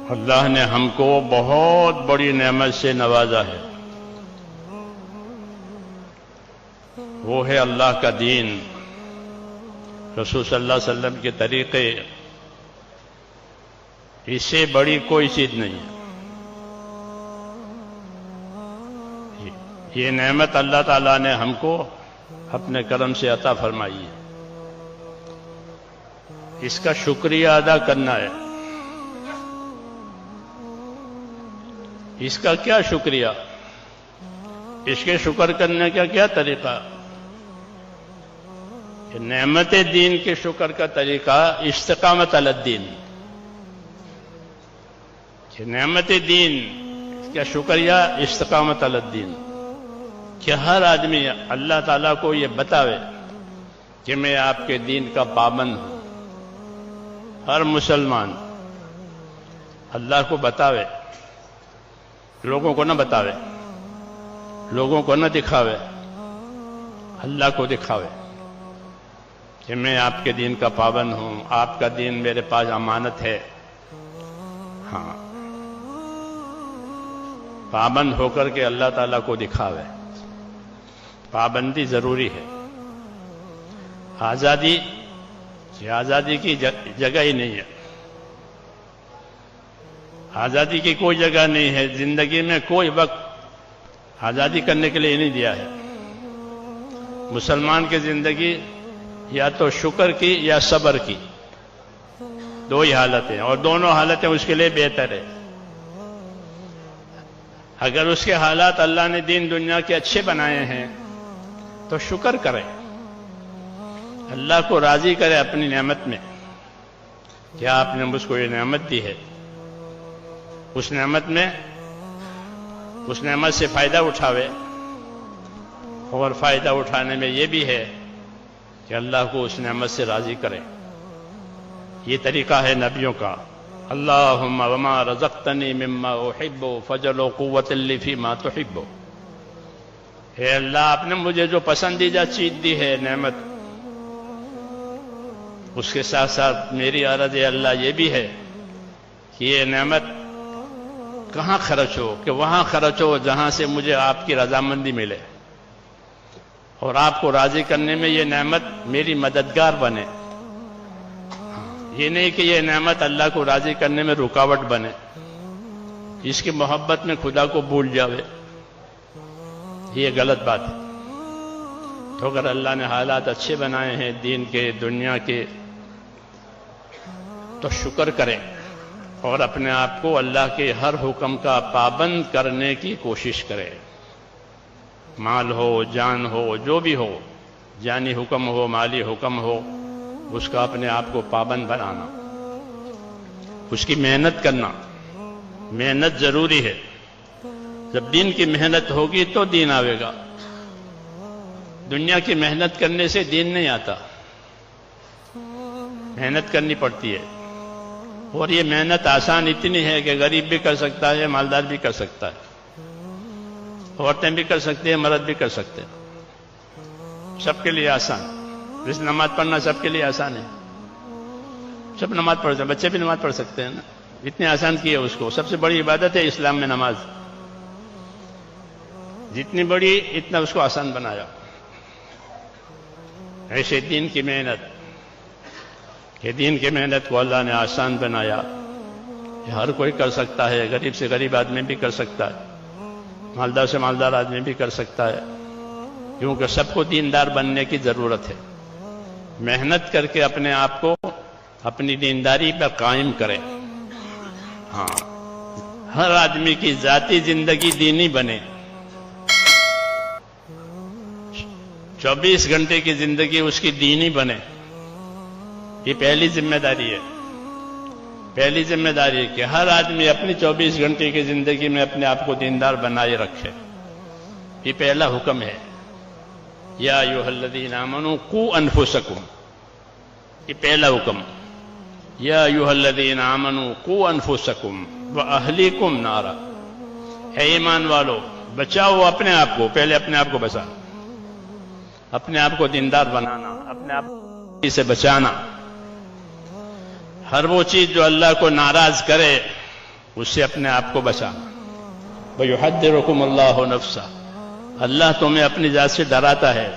اللہ نے ہم کو بہت بڑی نعمت سے نوازا ہے، وہ ہے اللہ کا دین، رسول صلی اللہ علیہ وسلم کے طریقے۔ اس سے بڑی کوئی چیز نہیں ہے۔ یہ نعمت اللہ تعالیٰ نے ہم کو اپنے کرم سے عطا فرمائی ہے، اس کا شکریہ ادا کرنا ہے۔ اس کا کیا شکریہ؟ اس کے شکر کرنے کا کیا طریقہ؟ کہ نعمت دین کے شکر کا طریقہ استقامت علی الدین، کہ نعمت دین کا شکریہ استقامت علی الدین، کہ ہر آدمی اللہ تعالیٰ کو یہ بتاوے کہ میں آپ کے دین کا پابند ہوں۔ ہر مسلمان اللہ کو بتاوے، لوگوں کو نہ بتاوے، لوگوں کو نہ دکھاوے، اللہ کو دکھاوے کہ میں آپ کے دین کا پابند ہوں، آپ کا دین میرے پاس امانت ہے۔ ہاں، پابند ہو کر کے اللہ تعالیٰ کو دکھاوے۔ پابندی ضروری ہے۔ آزادی آزادی کی جگہ ہی نہیں ہے، آزادی کی کوئی جگہ نہیں ہے۔ زندگی میں کوئی وقت آزادی کرنے کے لیے نہیں دیا ہے۔ مسلمان کی زندگی یا تو شکر کی یا صبر کی، دو ہی حالتیں، اور دونوں حالتیں اس کے لیے بہتر ہے۔ اگر اس کے حالات اللہ نے دین دنیا کے اچھے بنائے ہیں تو شکر کرے، اللہ کو راضی کرے اپنی نعمت میں، کیا آپ نے مجھ کو یہ نعمت دی ہے، اس نعمت سے فائدہ اٹھاوے۔ اور فائدہ اٹھانے میں یہ بھی ہے کہ اللہ کو اس نعمت سے راضی کرے۔ یہ طریقہ ہے نبیوں کا۔ اللہم وما رزقتنی مما احب فجعل قوۃ لی فیما تحب۔ اے اللہ، آپ نے مجھے جو پسندیدہ چیز دی ہے، نعمت، اس کے ساتھ ساتھ میری عرض ہے اللہ یہ بھی ہے کہ یہ نعمت کہاں خرچ ہو، کہ وہاں خرچ ہو جہاں سے مجھے آپ کی رضامندی ملے، اور آپ کو راضی کرنے میں یہ نعمت میری مددگار بنے۔ یہ نہیں کہ یہ نعمت اللہ کو راضی کرنے میں رکاوٹ بنے، اس کی محبت میں خدا کو بھول جاوے، یہ غلط بات ہے۔ تو اگر اللہ نے حالات اچھے بنائے ہیں دین کے، دنیا کے، تو شکر کریں اور اپنے آپ کو اللہ کے ہر حکم کا پابند کرنے کی کوشش کریں۔ مال ہو، جان ہو، جو بھی ہو، جانی حکم ہو، مالی حکم ہو، اس کا اپنے آپ کو پابند بنانا، اس کی محنت کرنا۔ محنت ضروری ہے۔ جب دین کی محنت ہوگی تو دین آئے گا۔ دنیا کی محنت کرنے سے دین نہیں آتا، محنت کرنی پڑتی ہے۔ اور یہ محنت آسان اتنی ہے کہ غریب بھی کر سکتا ہے، مالدار بھی کر سکتا ہے، عورتیں بھی کر سکتے ہیں، مرد بھی کر سکتے ہیں، سب کے لیے آسان۔ جس نماز پڑھنا سب کے لیے آسان ہے، سب نماز پڑھ سکتے ہیں، بچے بھی نماز پڑھ سکتے ہیں نا، اتنے آسان کی ہے اس کو۔ سب سے بڑی عبادت ہے اسلام میں نماز، جتنی بڑی اتنا اس کو آسان بنایا۔ ایسے دین کی محنت، کہ دین کی محنت کو اللہ نے آسان بنایا، یہ ہر کوئی کر سکتا ہے، غریب سے غریب آدمی بھی کر سکتا ہے، مالدار سے مالدار آدمی بھی کر سکتا ہے، کیونکہ سب کو دیندار بننے کی ضرورت ہے۔ محنت کر کے اپنے آپ کو اپنی دینداری پر قائم کرے۔ ہاں، ہر آدمی کی ذاتی زندگی دینی بنے، 24 گھنٹے کی زندگی اس کی دینی بنے۔ یہ پہلی ذمہ داری ہے، پہلی ذمہ داری ہے کہ ہر آدمی اپنی 24 گھنٹے کی زندگی میں اپنے آپ کو دیندار بنائے رکھے۔ یہ پہلا حکم ہے، یا ایھا الذین آمنوا قوا انفسکم، یہ پہلا حکم، یا ایھا الذین آمنوا قوا انفسکم واہلیکم نارا۔ اے ایمان والو، بچاؤ اپنے آپ کو، پہلے اپنے آپ کو بچانا، اپنے آپ کو دیندار بنانا، اپنے آپ سے بچانا۔ ہر وہ چیز جو اللہ کو ناراض کرے اس سے اپنے آپ کو بچانا. وَيُحَذِّرُكُمُ اللَّهُ نَفْسَهُ. اللہ تمہیں اپنی ذات سے ڈراتا ہے،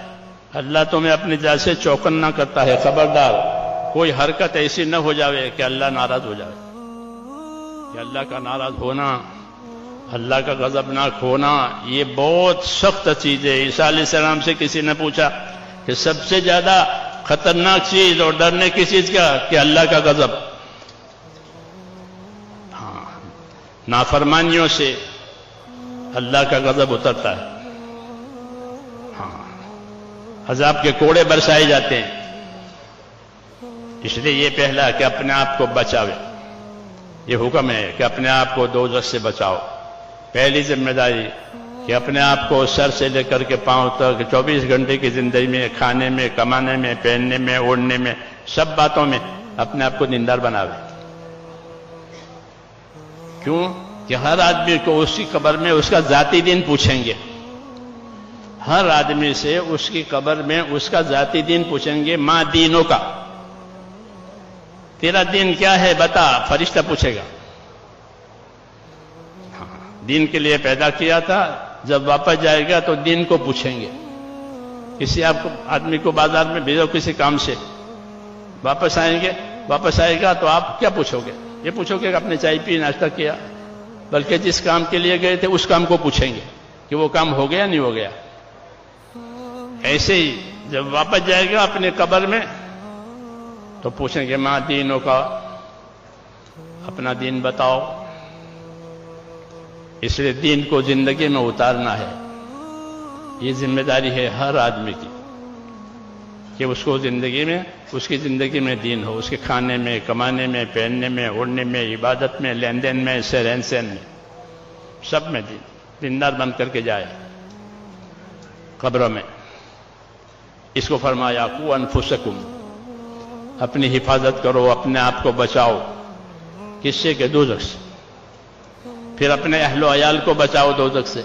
اللہ تمہیں اپنی ذات سے چوکنا کرتا ہے. خبردار کوئی حرکت ایسی نہ ہو جاوے کہ اللہ ناراض ہو جائے. کہ اللہ کا ناراض ہونا، اللہ کا غضبناک ہونا، یہ بہت سخت چیز ہے. عیسیٰ علیہ السلام سے کسی نے پوچھا کہ سب سے زیادہ خطرناک چیز اور ڈرنے کی چیز کیا؟ کہ اللہ کا غضب. ہاں، نافرمانیوں سے اللہ کا غضب اترتا ہے. ہاں، عذاب کے کوڑے برسائے جاتے ہیں. اس لیے یہ پہلا کہ اپنے آپ کو بچاوے، یہ حکم ہے کہ اپنے آپ کو دوزخ سے بچاؤ. پہلی ذمہ داری کہ اپنے آپ کو سر سے لے کر کے پاؤں تک 24 گھنٹے کی زندگی میں، کھانے میں، کمانے میں، پہننے میں، اوڑھنے میں، سب باتوں میں اپنے آپ کو دیندار بناوے. کیوں کہ ہر آدمی کو اس کی قبر میں اس کا ذاتی دین پوچھیں گے. ہر آدمی سے اس کی قبر میں اس کا ذاتی دین پوچھیں گے. ماں دینوں کا، تیرا دین کیا ہے بتا، فرشتہ پوچھے گا. دین کے لیے پیدا کیا تھا، جب واپس جائے گا تو دین کو پوچھیں گے. کسی آدمی کو بازار میں بھیجو کسی کام سے، واپس آئے گا تو آپ کیا پوچھو گے؟ یہ پوچھو گے کہ آپ نے چائے پی، ناشتہ کیا؟ بلکہ جس کام کے لیے گئے تھے اس کام کو پوچھیں گے کہ وہ کام ہو گیا نہیں ہو گیا. ایسے ہی جب واپس جائے گا اپنے قبر میں تو پوچھیں گے ماں دینوں کا، اپنا دین بتاؤ. اس لیے دین کو زندگی میں اتارنا ہے. یہ ذمہ داری ہے ہر آدمی کی کہ اس کو زندگی میں، اس کی زندگی میں دین ہو. اس کے کھانے میں، کمانے میں، پہننے میں، اوڑھنے میں، عبادت میں، لین دین میں، رہن سہن میں، سب میں دیندار بن کر کے جائے قبروں میں. اس کو فرمایا قوا انفسکم، اپنی حفاظت کرو، اپنے آپ کو بچاؤ. کس سے؟ کہ دوزخ سے. پھر اپنے اہل و عیال کو بچاؤ دوزخ سے.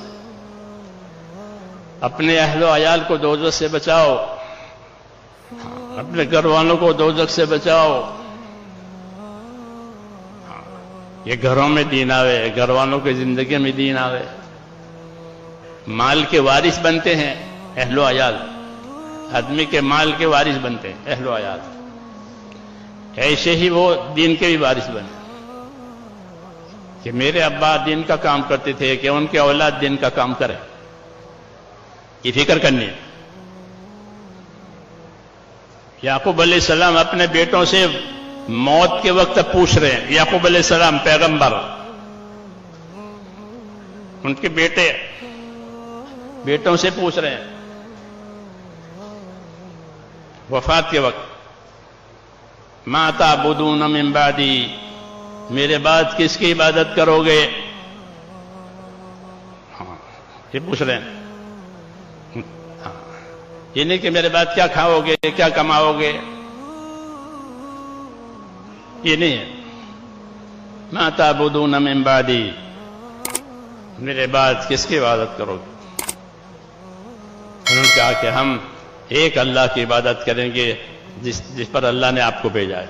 اپنے اہل و عیال کو دوزخ سے بچاؤ، اپنے گھر والوں کو دوزخ سے بچاؤ. یہ گھروں میں دین آوے، گھر والوں کی زندگی میں دین آوے. مال کے وارث بنتے ہیں اہل و عیال، آدمی کے مال کے وارث بنتے ہیں اہل و عیال. ایسے ہی وہ دین کے بھی وارث بنے کہ میرے ابا دین کا کام کرتے تھے، کہ ان کے اولاد دین کا کام کرے. یہ فکر کرنی ہے. یعقوب علیہ السلام اپنے بیٹوں سے موت کے وقت پوچھ رہے ہیں. یعقوب علیہ السلام پیغمبر، ان کے بیٹوں سے پوچھ رہے ہیں وفات کے وقت، ما تعبدون من بعدی، میرے بعد کس کی عبادت کرو گے؟ ہاں، یہ پوچھ رہے ہیں. یہ نہیں کہ میرے بعد کیا کھاؤ گے، کیا کماؤ گے، یہ نہیں ہے. ما تعبدون من بعدی، میرے بعد کس کی عبادت کرو گے؟ انہوں نے کہا کہ ہم ایک اللہ کی عبادت کریں گے جس پر اللہ نے آپ کو بھیجا ہے.